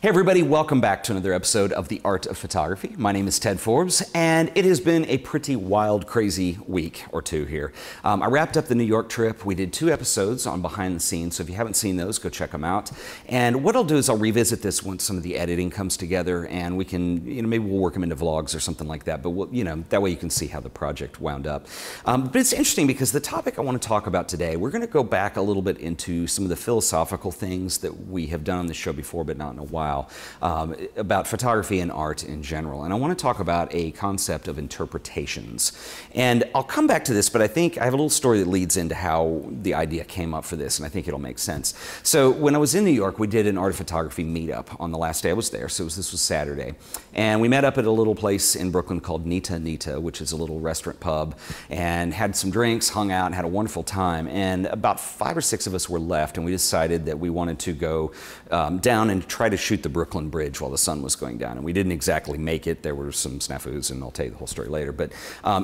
Hey everybody, welcome back to another episode of The Art of Photography. My name is Ted Forbes, and it has been a pretty wild, crazy week or two here. I wrapped up the New York trip. We did 2 episodes on behind the scenes, so if you haven't seen those, go check them out. And what I'll do is I'll revisit this once some of the editing comes together, and we can, maybe we'll work them into vlogs or something like that, but we'll, that way you can see how the project wound up. But it's interesting because the topic I want to talk about today, we're going to go back a little bit into some of the philosophical things that we have done on the show before, but not in a while. About photography and art in general. And I want to talk about a concept of interpretations. And I'll come back to this, but I think I have a little story that leads into how the idea came up for this, and I think it'll make sense. So when I was in New York, we did an art of photography meetup on the last day I was there, so this was Saturday. And we met up at a little place in Brooklyn called Nita, which is a little restaurant pub, and had some drinks, hung out, and had a wonderful time. And about 5 or 6 of us were left, and we decided that we wanted to go down and try to shoot the Brooklyn Bridge while the sun was going down. And we didn't exactly make it. There were some snafus, and I'll tell you the whole story later. But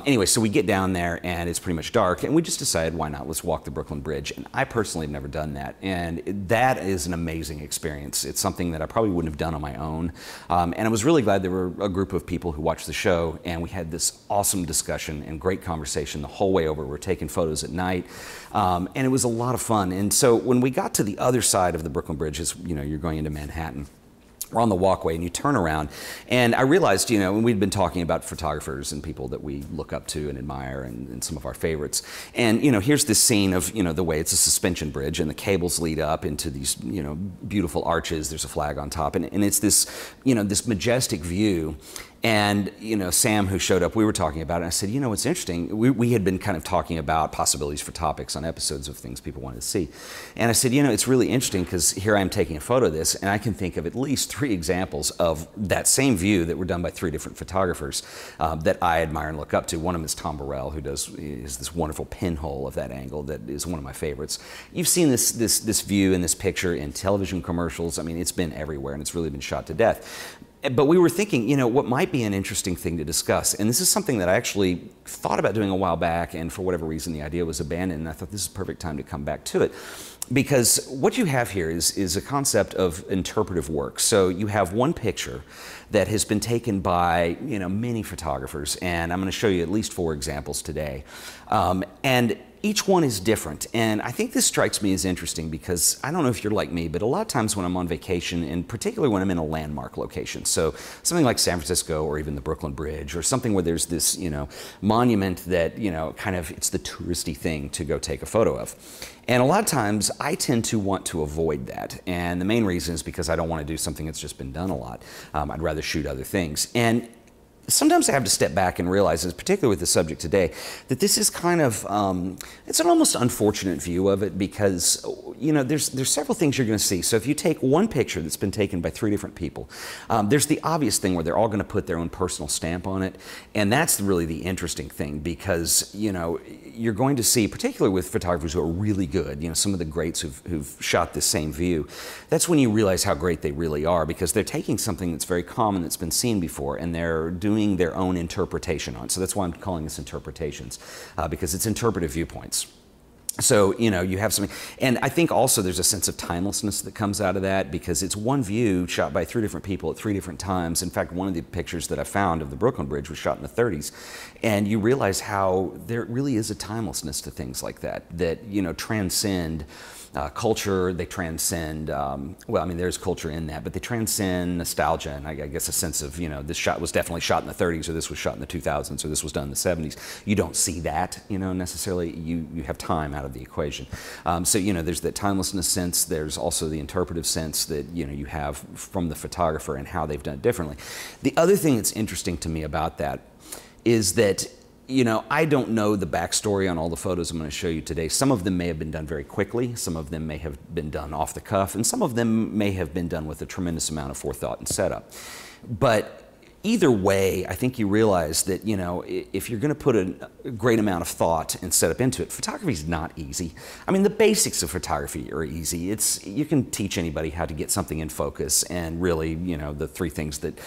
anyway, so we get down there, and it's pretty much dark, and we just decided, why not? Let's walk the Brooklyn Bridge. And I personally have never done that, and that is an amazing experience. It's something that I probably wouldn't have done on my own. And I was really glad there were a group of people who watched the show, and we had this awesome discussion and great conversation the whole way over. We were taking photos at night, and it was a lot of fun. And so when we got to the other side of the Brooklyn Bridge, you're going into Manhattan, we're on the walkway and you turn around, and I realized, and we'd been talking about photographers and people that we look up to and admire, and some of our favorites. And here's this scene of the way it's a suspension bridge, and the cables lead up into these beautiful arches. There's a flag on top, and it's this this majestic view. And Sam, who showed up, we were talking about it, and I said, what's interesting, we had been kind of talking about possibilities for topics on episodes of things people wanted to see. And I said, it's really interesting because here I am taking a photo of this, and I can think of at least 3 examples of that same view that were done by 3 different photographers that I admire and look up to. One of them is Tom Burrell, who is this wonderful pinhole of that angle that is one of my favorites. You've seen this view and this picture in television commercials. I mean, it's been everywhere, and it's really been shot to death. But we were thinking, what might be an interesting thing to discuss, and this is something that I actually thought about doing a while back, and for whatever reason the idea was abandoned, and I thought this is a perfect time to come back to it. Because what you have here is a concept of interpretive work. So you have one picture that has been taken by many photographers, and I'm going to show you at least 4 examples today. And each one is different, and I think this strikes me as interesting because I don't know if you're like me, but a lot of times when I'm on vacation, and particularly when I'm in a landmark location, so something like San Francisco or even the Brooklyn Bridge, or something where there's this monument that kind of it's the touristy thing to go take a photo of. And a lot of times I tend to want to avoid that, and the main reason is because I don't want to do something that's just been done a lot. I'd rather shoot other things. And sometimes I have to step back and realize, particularly with the subject today, that this is kind of, it's an almost unfortunate view of it because, there's several things you're going to see. So if you take one picture that's been taken by 3 different people, there's the obvious thing where they're all going to put their own personal stamp on it. And that's really the interesting thing because, you're going to see, particularly with photographers who are really good, some of the greats who've shot this same view, that's when you realize how great they really are because they're taking something that's very common that's been seen before and they're doing their own interpretation on it. So that's why I'm calling this interpretations, because it's interpretive viewpoints. So, you have something, and I think also there's a sense of timelessness that comes out of that because it's one view shot by 3 different people at 3 different times. In fact, one of the pictures that I found of the Brooklyn Bridge was shot in the 30s, and you realize how there really is a timelessness to things like that, transcend culture, they transcend, well, I mean, there's culture in that, but they transcend nostalgia and I guess a sense of, this shot was definitely shot in the 30s, or this was shot in the 2000s, or this was done in the 70s. You don't see that, necessarily. You have time out of the equation. So, there's that timelessness sense. There's also the interpretive sense that, you have from the photographer and how they've done it differently. The other thing that's interesting to me about that is that I don't know the backstory on all the photos I'm going to show you today. Some of them may have been done very quickly, some of them may have been done off the cuff, and some of them may have been done with a tremendous amount of forethought and setup. But either way, I think you realize that, you know, if you're going to put a great amount of thought and setup into it, photography is not easy. I mean, the basics of photography are easy. You can teach anybody how to get something in focus and really, you know, the three things that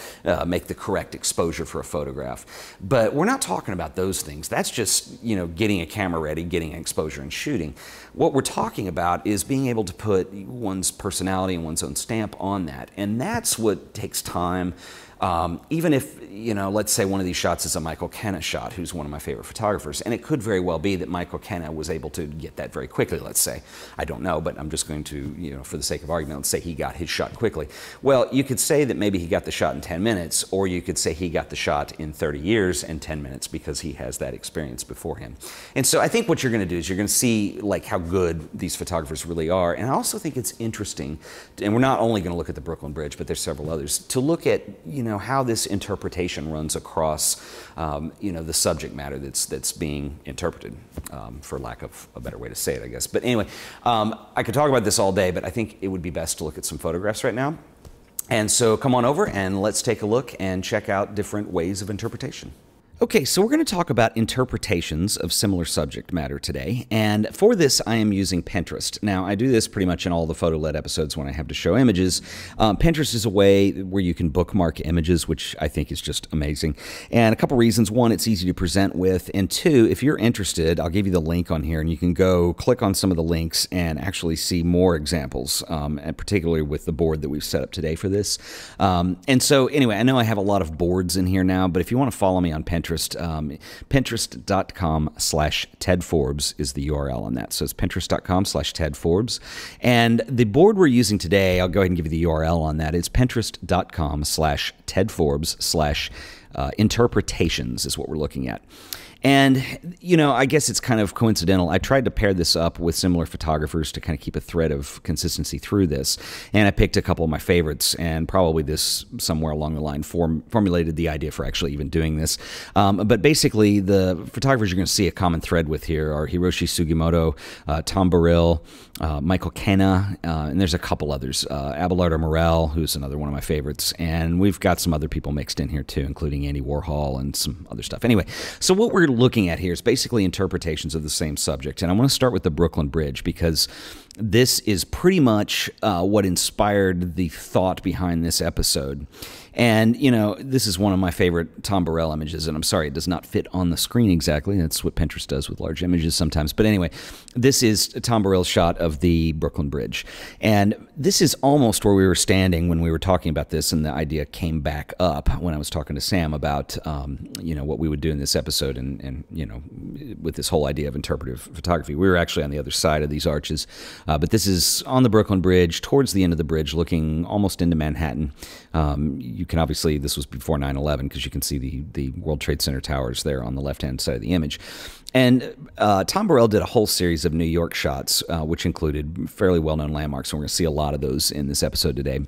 make the correct exposure for a photograph. But we're not talking about those things. That's just, you know, getting a camera ready, getting an exposure and shooting. What we're talking about is being able to put one's personality and one's own stamp on that. And that's what takes time. Even if, you know, let's say one of these shots is a Michael Kenna shot, who's one of my favorite photographers, and it could very well be that Michael Kenna was able to get that very quickly, let's say. I don't know, but I'm just going to, you know, for the sake of argument, let's say he got his shot quickly. Well, you could say that maybe he got the shot in 10 minutes, or you could say he got the shot in 30 years and 10 minutes because he has that experience beforehand. And so I think what you're going to do is you're going to see like how good these photographers really are. And I also think it's interesting, and we're not only going to look at the Brooklyn Bridge, but there's several others, to look at, you know, how this interpretation runs across, you know, the subject matter that's being interpreted, for lack of a better way to say it, I guess. But anyway, I could talk about this all day, but I think it would be best to look at some photographs right now. And so come on over and let's take a look and check out different ways of interpretation. Okay, so we're going to talk about interpretations of similar subject matter today, and for this I am using Pinterest. Now, I do this pretty much in all the photo-led episodes when I have to show images. Pinterest is a way where you can bookmark images, which I think is just amazing. And a couple reasons. One, it's easy to present with, and two, if you're interested, I'll give you the link on here, and you can go click on some of the links and actually see more examples, and particularly with the board that we've set up today for this. And so anyway, I know I have a lot of boards in here now, but if you want to follow me on Pinterest, Pinterest.com/Ted Forbes is the URL on that. So it's Pinterest.com/Ted Forbes. And the board we're using today, I'll go ahead and give you the URL on that. It's Pinterest.com/Ted Forbes/interpretations is what we're looking at. And, you know, I guess it's kind of coincidental. I tried to pair this up with similar photographers to kind of keep a thread of consistency through this. And I picked a couple of my favorites, and probably this somewhere along the line formulated the idea for actually even doing this. But basically, the photographers you're going to see a common thread with here are Hiroshi Sugimoto, Tom Burrell, Michael Cana, and there's a couple others. Abelardo Morell, who's another one of my favorites. And we've got some other people mixed in here too, including Andy Warhol and some other stuff. Anyway, so what we're looking at here is basically interpretations of the same subject. And I want to start with the Brooklyn Bridge because this is pretty much what inspired the thought behind this episode. And, you know, this is one of my favorite Tom Burrell images, and I'm sorry, it does not fit on the screen exactly. That's what Pinterest does with large images sometimes. But anyway, this is Tom Burrell's shot of the Brooklyn Bridge. And this is almost where we were standing when we were talking about this, and the idea came back up when I was talking to Sam about, you know, what we would do in this episode and, you know, with this whole idea of interpretive photography. We were actually on the other side of these arches, but this is on the Brooklyn Bridge, towards the end of the bridge, looking almost into Manhattan. You can obviously, this was before 9/11 because you can see the World Trade Center towers there on the left-hand side of the image. And Tom Burrell did a whole series of New York shots, which included fairly well-known landmarks, and we're going to see a lot of those in this episode today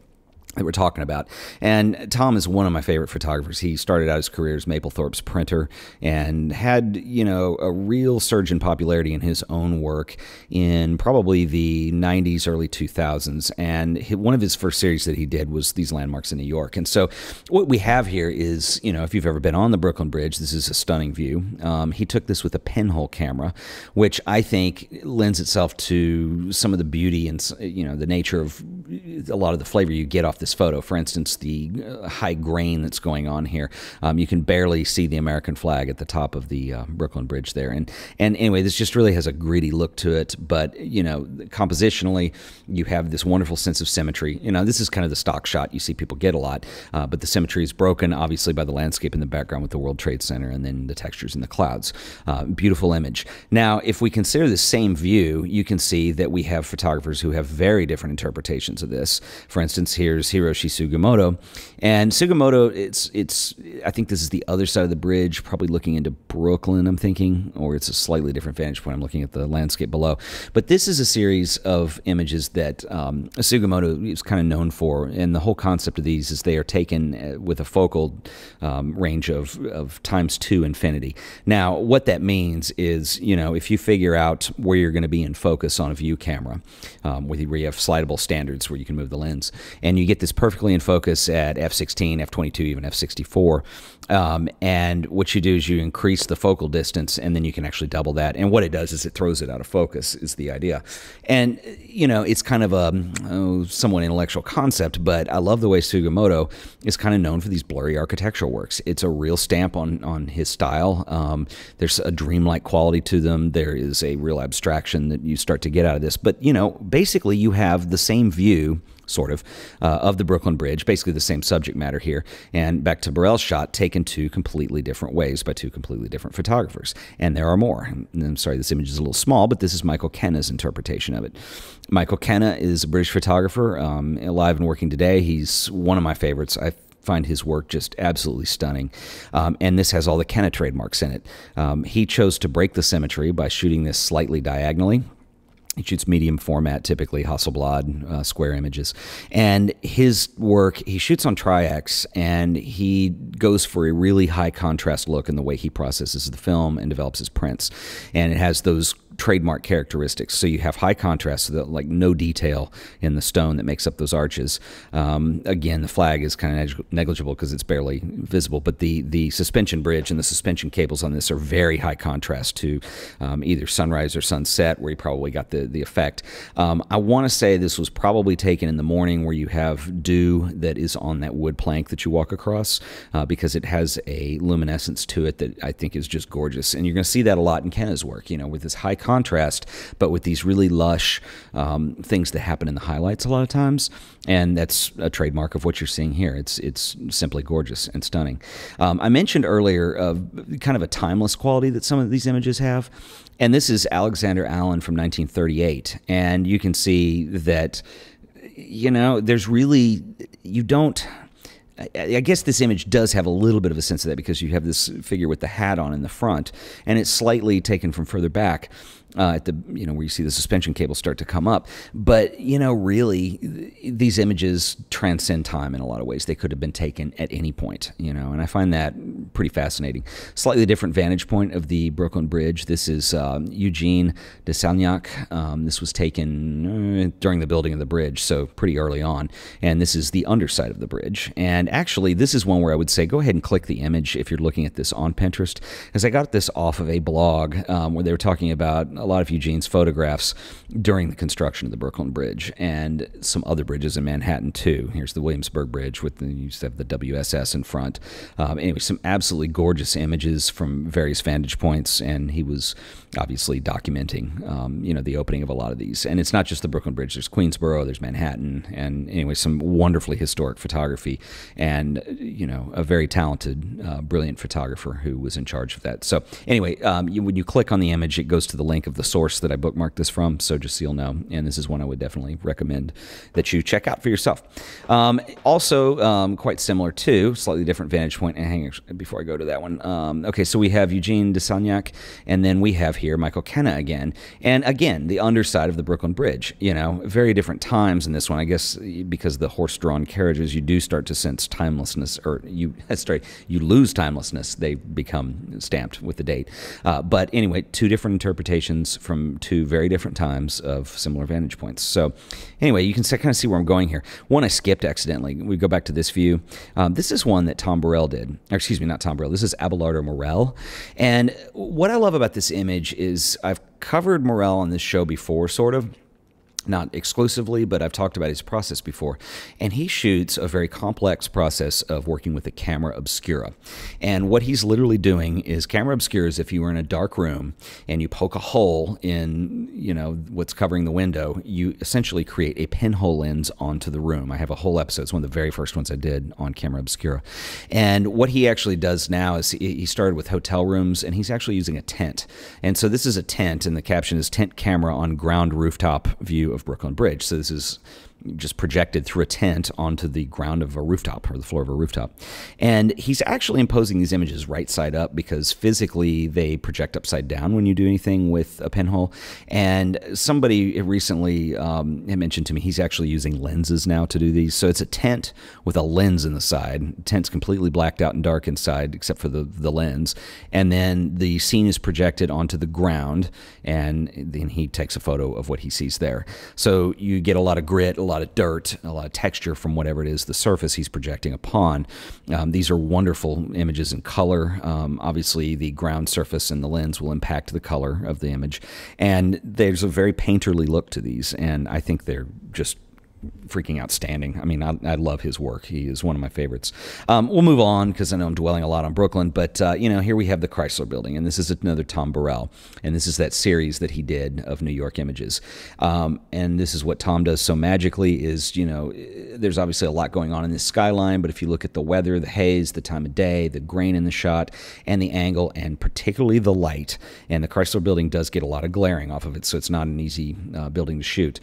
that we're talking about. And Tom is one of my favorite photographers. He started out his career as Mapplethorpe's printer and had, you know, a real surge in popularity in his own work in probably the 90s, early 2000s. And one of his first series that he did was these landmarks in New York. And so what we have here is, you know, if you've ever been on the Brooklyn Bridge, this is a stunning view. He took this with a pinhole camera, which I think lends itself to some of the beauty and, you know, the nature of a lot of the flavor you get off this photo. For instance, the high grain that's going on here. You can barely see the American flag at the top of the Brooklyn Bridge there. And anyway, this just really has a gritty look to it. But, you know, compositionally, you have this wonderful sense of symmetry. You know, this is kind of the stock shot you see people get a lot. But the symmetry is broken, obviously, by the landscape in the background with the World Trade Center and then the textures in the clouds. Beautiful image. Now, if we consider the same view, you can see that we have photographers who have very different interpretations of this. For instance, here's Hiroshi Sugimoto. And Sugimoto, I think this is the other side of the bridge, probably looking into Brooklyn, I'm thinking, or it's a slightly different vantage point. I'm looking at the landscape below. But this is a series of images that Sugimoto is kind of known for. And the whole concept of these is they are taken with a focal range of ×2 infinity. Now, what that means is, you know, if you figure out where you're going to be in focus on a view camera, where you have slidable standards where you can move the lens, and you get this perfectly in focus at f16, f22, even f64. And what you do is you increase the focal distance, and then you can actually double that. And what it does is it throws it out of focus, is the idea. And, you know, it's kind of a somewhat intellectual concept, but I love the way Sugimoto is kind of known for these blurry architectural works. It's a real stamp on his style. There's a dreamlike quality to them. There is a real abstraction that you start to get out of this. But, you know, basically you have the same view, sort of the Brooklyn Bridge, basically the same subject matter here, and back to Burrell's shot, taken two completely different ways by two completely different photographers. And there are more. And I'm sorry, this image is a little small, but this is Michael Kenna's interpretation of it. Michael Kenna is a British photographer, alive and working today. He's one of my favorites. I find his work just absolutely stunning. And this has all the Kenna trademarks in it. He chose to break the symmetry by shooting this slightly diagonally. He shoots medium format, typically Hasselblad, square images. And his work, he shoots on Tri-X, and he goes for a really high contrast look in the way he processes the film and develops his prints. And it has those trademark characteristics. So you have high contrast, so that, like, no detail in the stone that makes up those arches. Again, the flag is kind of negligible because it's barely visible, but the suspension bridge and the suspension cables on this are very high contrast to either sunrise or sunset, where you probably got the effect. I want to say this was probably taken in the morning, where you have dew that is on that wood plank that you walk across, because it has a luminescence to it that I think is just gorgeous. And you're going to see that a lot in Kenna's work, you know, with this high contrast, but with these really lush things that happen in the highlights a lot of times. And that's a trademark of what you're seeing here. It's simply gorgeous and stunning. I mentioned earlier kind of a timeless quality that some of these images have. And this is Alexander Allen from 1938. And you can see that, you know, there's really, you don't, I guess this image does have a little bit of a sense of that, because you have this figure with the hat on in the front, and it's slightly taken from further back at the, you know, where you see the suspension cable start to come up. But, you know, really, these images transcend time in a lot of ways. They could have been taken at any point, you know, and I find that pretty fascinating. Slightly different vantage point of the Brooklyn Bridge. This is Eugene Desongyang. This was taken during the building of the bridge, so pretty early on. And this is the underside of the bridge. And actually, this is one where I would say go ahead and click the image if you're looking at this on Pinterest, because I got this off of a blog where they were talking about a lot of Eugene's photographs during the construction of the Brooklyn Bridge and some other bridges in Manhattan too. Here's the Williamsburg Bridge with you used to have the WSS in front. Anyway, some absolutely gorgeous images from various vantage points, and he was obviously documenting, you know, the opening of a lot of these. And it's not just the Brooklyn Bridge. There's Queensboro, there's Manhattan, and anyway, some wonderfully historic photography, and, you know, a very talented, brilliant photographer who was in charge of that. So anyway, when you click on the image, it goes to the link of the source that I bookmarked this from, so just so you'll know. And this is one I would definitely recommend that you check out for yourself. Also, quite similar to, slightly different vantage point. And hang on, before I go to that one. Okay, so we have Eugene Desongyang, and then we have here Michael Kenna again. And again, the underside of the Brooklyn Bridge. You know, very different times in this one. I guess because of the horse-drawn carriages, you do start to sense timelessness, or you lose timelessness. They become stamped with the date. But anyway, two different interpretations from two very different times of similar vantage points. So anyway, you can kind of see where I'm going here. One I skipped accidentally. We go back to this view. This is one that Tom Burrell did. Or excuse me, not Tom Burrell. This is Abelardo Morell. And what I love about this image is I've covered Morell on this show before, sort of. Not exclusively, but I've talked about his process before. And he shoots a very complex process of working with a camera obscura. And what he's literally doing is, camera obscura is if you were in a dark room and you poke a hole in, you know, what's covering the window, you essentially create a pinhole lens onto the room. I have a whole episode. It's one of the very first ones I did on camera obscura. And what he actually does now is he started with hotel rooms, and he's actually using a tent. And so this is a tent, and the caption is "Tent Camera on Ground Rooftop View of Brooklyn Bridge." So this is just projected through a tent onto the ground of a rooftop, or the floor of a rooftop. And he's actually imposing these images right side up, because physically they project upside down when you do anything with a pinhole. And somebody recently had mentioned to me he's actually using lenses now to do these. So it's a tent with a lens in the side. The tent's completely blacked out and dark inside except for the lens. And then the scene is projected onto the ground, and then he takes a photo of what he sees there. So you get a lot of grit, a lot of dirt, a lot of texture from whatever it is, the surface he's projecting upon. These are wonderful images in color. Obviously, the ground surface and the lens will impact the color of the image. And there's a very painterly look to these, and I think they're just freaking outstanding. I mean, I love his work. He is one of my favorites. We'll move on because I know I'm dwelling a lot on Brooklyn, but you know, here we have the Chrysler Building, and this is another Tom Burrell, and this is that series that he did of New York images. And this is what Tom does so magically is, you know, there's obviously a lot going on in this skyline, but if you look at the weather, the haze, the time of day, the grain in the shot, and the angle, and particularly the light, and the Chrysler Building does get a lot of glaring off of it, so it's not an easy building to shoot.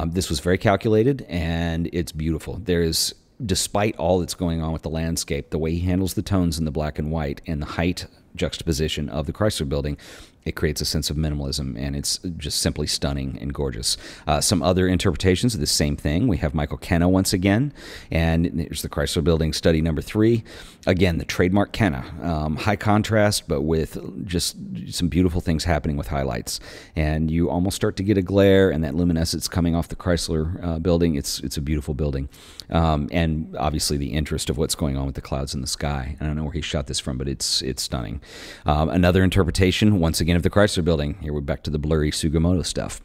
This was very calculated, and it's beautiful. There is, despite all that's going on with the landscape, the way he handles the tones in the black and white and the height juxtaposition of the Chrysler Building, it creates a sense of minimalism, and it's just simply stunning and gorgeous. Some other interpretations of the same thing. We have Michael Kenna once again, and there's the Chrysler Building study number 3. Again, the trademark Kenna. High contrast, but with just some beautiful things happening with highlights. And you almost start to get a glare and that luminescence coming off the Chrysler Building. It's a beautiful building. And obviously the interest of what's going on with the clouds in the sky. I don't know where he shot this from, but it's stunning. Another interpretation, once again, of the Chrysler Building. Here we're back to the blurry Sugimoto stuff.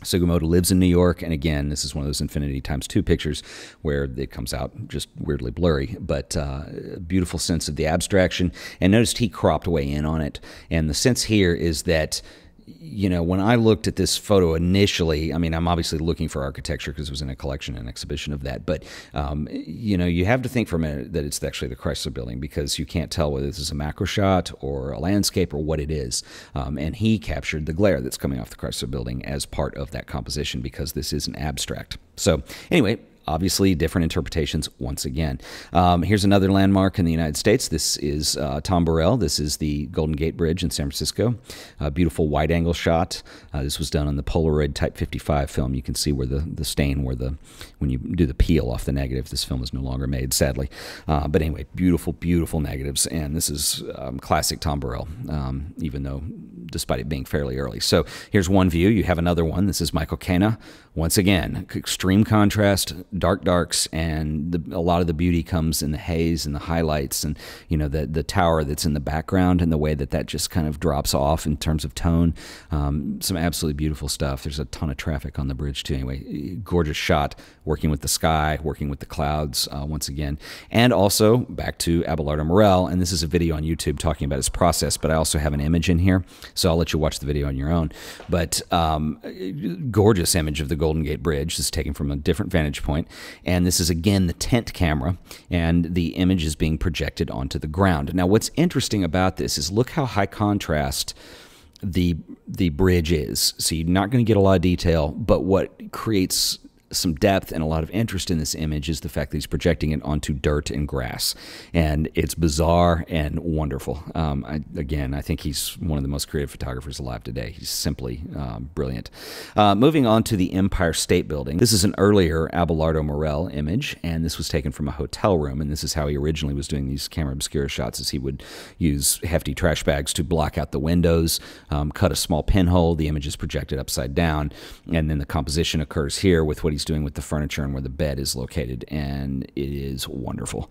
Sugimoto lives in New York, and again, this is one of those infinity times 2 pictures where it comes out just weirdly blurry, but a beautiful sense of the abstraction. And notice he cropped way in on it, and the sense here is that, you know, when I looked at this photo initially, I mean, I'm obviously looking for architecture because it was in a collection and exhibition of that, but, you know, you have to think for a minute that it's actually the Chrysler Building because you can't tell whether this is a macro shot or a landscape or what it is. And he captured the glare that's coming off the Chrysler Building as part of that composition because this is an abstract. So anyway, obviously different interpretations once again. Here's another landmark in the United States. This is Tom Burrell. This is the Golden Gate Bridge in San Francisco. A beautiful wide-angle shot. This was done on the Polaroid Type 55 film. You can see where the stain, when you do the peel off the negative, this film is no longer made, sadly. But anyway, beautiful, beautiful negatives. And this is classic Tom Burrell, even though despite it being fairly early. So here's one view. You have another one. This is Michael Cana. Once again, extreme contrast, dark darks, and a lot of the beauty comes in the haze and the highlights, and you know the tower that's in the background and the way that just kind of drops off in terms of tone. Some absolutely beautiful stuff. There's a ton of traffic on the bridge too. Anyway, gorgeous shot, working with the sky, working with the clouds once again, and also back to Abelardo Morel. And this is a video on YouTube talking about his process, but I also have an image in here, so I'll let you watch the video on your own. But gorgeous image of the Golden Gate Bridge. This is taken from a different vantage point, and this is again the tent camera, and the image is being projected onto the ground. Now what's interesting about this is look how high contrast the bridge is. So you're not going to get a lot of detail, but what creates some depth and a lot of interest in this image is the fact that he's projecting it onto dirt and grass, and it's bizarre and wonderful. Again, I think he's one of the most creative photographers alive today. He's simply brilliant. Moving on to the Empire State Building. This is an earlier Abelardo Morel image, and this was taken from a hotel room, and this is how he originally was doing these camera obscura shots, is he would use hefty trash bags to block out the windows, cut a small pinhole, the image is projected upside down, and then the composition occurs here with what he's doing with the furniture and where the bed is located, and it is wonderful.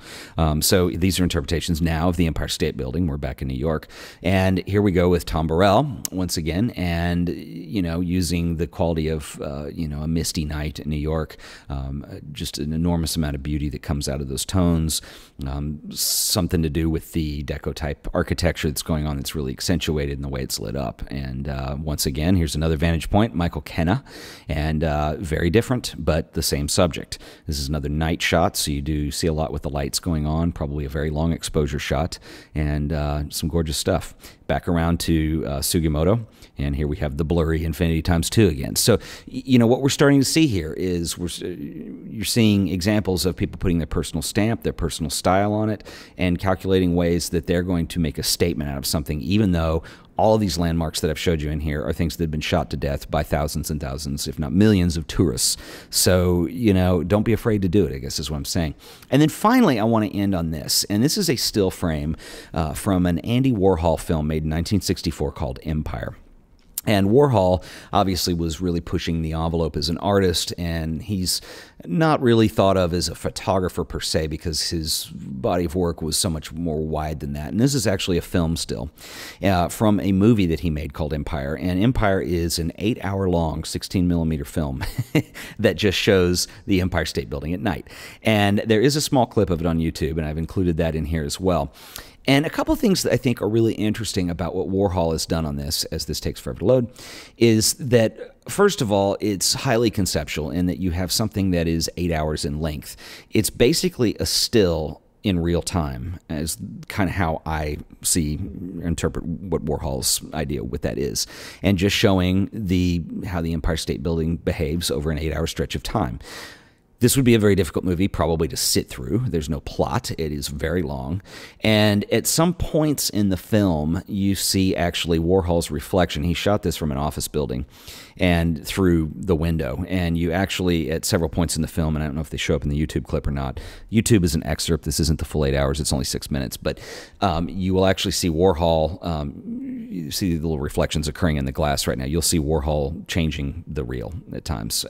So these are interpretations now of the Empire State Building. We're back in New York, and here we go with Tom Burrell once again, and you know, using the quality of you know, a misty night in New York, just an enormous amount of beauty that comes out of those tones, something to do with the deco type architecture that's going on that's really accentuated in the way it's lit up. And once again, here's another vantage point, Michael Kenna, and very different, but the same subject. This is another night shot, so you do see a lot with the lights going on, probably a very long exposure shot, and some gorgeous stuff. Back around to Sugimoto, and here we have the blurry infinity times 2 again. So, you know, what we're starting to see here is you're seeing examples of people putting their personal stamp, their personal style on it, and calculating ways that they're going to make a statement out of something, even though all of these landmarks that I've showed you in here are things that have been shot to death by thousands and thousands, if not millions, of tourists. So, you know, don't be afraid to do it, I guess is what I'm saying. And then finally, I want to end on this. And this is a still frame from an Andy Warhol film made in 1964 called Empire. And Warhol obviously was really pushing the envelope as an artist, and he's not really thought of as a photographer per se because his body of work was so much more wide than that. And this is actually a film still from a movie that he made called Empire. And Empire is an 8-hour-long 16mm film that just shows the Empire State Building at night. And there is a small clip of it on YouTube, and I've included that in here as well. And a couple of things that I think are really interesting about what Warhol has done on this, as this takes forever to load, is that, first of all, it's highly conceptual in that you have something that is 8 hours in length. It's basically a still in real time, as kind of how I see or interpret what Warhol's idea with that is, and just showing how the Empire State Building behaves over an 8-hour stretch of time. This would be a very difficult movie probably to sit through. There's no plot. It is very long. And at some points in the film, you see actually Warhol's reflection. He shot this from an office building and through the window. And you actually, at several points in the film, and I don't know if they show up in the YouTube clip or not, YouTube is an excerpt. This isn't the full 8 hours. It's only 6 minutes. But you will actually see Warhol, you see the little reflections occurring in the glass right now. You'll see Warhol changing the reel at times.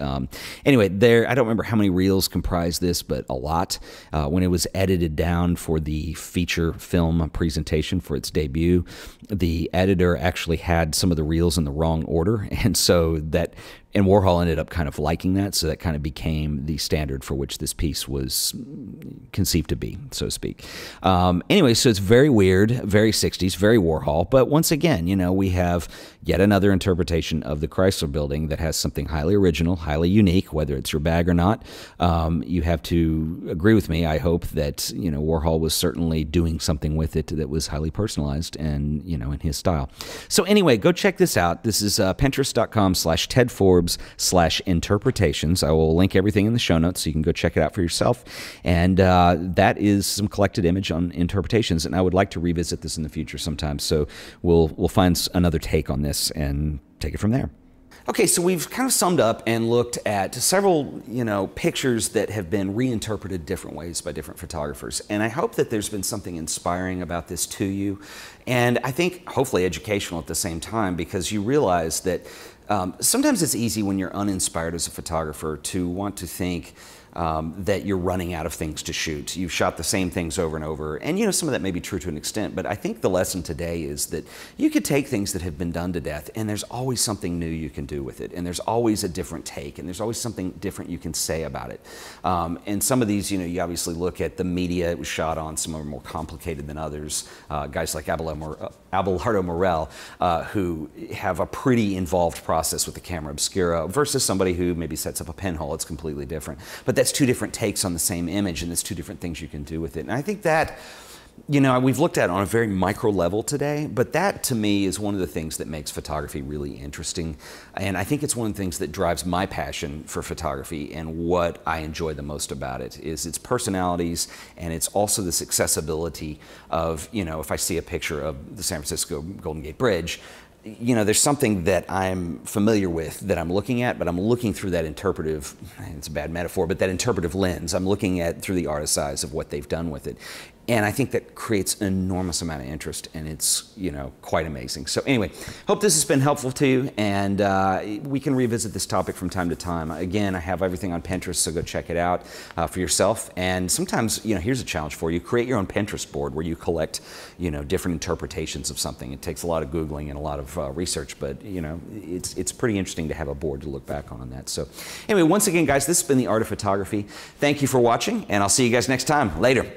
Anyway, I don't remember how many reels comprise this, but a lot. When it was edited down for the feature film presentation for its debut, the editor actually had some of the reels in the wrong order, and so and Warhol ended up kind of liking that, so that kind of became the standard for which this piece was conceived to be, so to speak. Anyway, so it's very weird, very 60s, very Warhol, but once again, you know, we have yet another interpretation of the Chrysler Building that has something highly original, highly unique, whether it's your bag or not. You have to agree with me, I hope, that, you know, Warhol was certainly doing something with it that was highly personalized and, you know, in his style. So anyway, go check this out. This is pinterest.com/TedForbes/interpretations. I will link everything in the show notes so you can go check it out for yourself. And that is some collected image on interpretations. And I would like to revisit this in the future sometime. So we'll find another take on this and take it from there. Okay, so we've kind of summed up and looked at several, you know, pictures that have been reinterpreted different ways by different photographers. And I hope that there's been something inspiring about this to you. And I think hopefully educational at the same time, because you realize that sometimes it's easy when you're uninspired as a photographer to want to think that you're running out of things to shoot. You've shot the same things over and over, and you know, some of that may be true to an extent, but I think the lesson today is that you could take things that have been done to death, and there's always something new you can do with it, and there's always a different take, and there's always something different you can say about it. And some of these, you know, you obviously look at the media it was shot on, some are more complicated than others. Guys like Abelardo Morell, who have a pretty involved process with the camera obscura, versus somebody who maybe sets up a pinhole. It's completely different. But that's two different takes on the same image, and it's two different things you can do with it. And I think that, you know, we've looked at it on a very micro level today, but that to me is one of the things that makes photography really interesting. And I think it's one of the things that drives my passion for photography, and what I enjoy the most about it is its personalities, and it's also this accessibility of, you know, if I see a picture of the San Francisco Golden Gate Bridge, you know, there's something that I'm familiar with that I'm looking at, but I'm looking through that interpretive, it's a bad metaphor, but that interpretive lens. I'm looking at through the artist's eyes of what they've done with it. And I think that creates an enormous amount of interest, and it's, you know, quite amazing. So anyway, hope this has been helpful to you, and we can revisit this topic from time to time. Again, I have everything on Pinterest, so go check it out for yourself. And sometimes, you know, here's a challenge for you. Create your own Pinterest board where you collect, you know, different interpretations of something. It takes a lot of Googling and a lot of research, but, you know, it's pretty interesting to have a board to look back on that. So anyway, once again, guys, this has been The Art of Photography. Thank you for watching, and I'll see you guys next time. Later.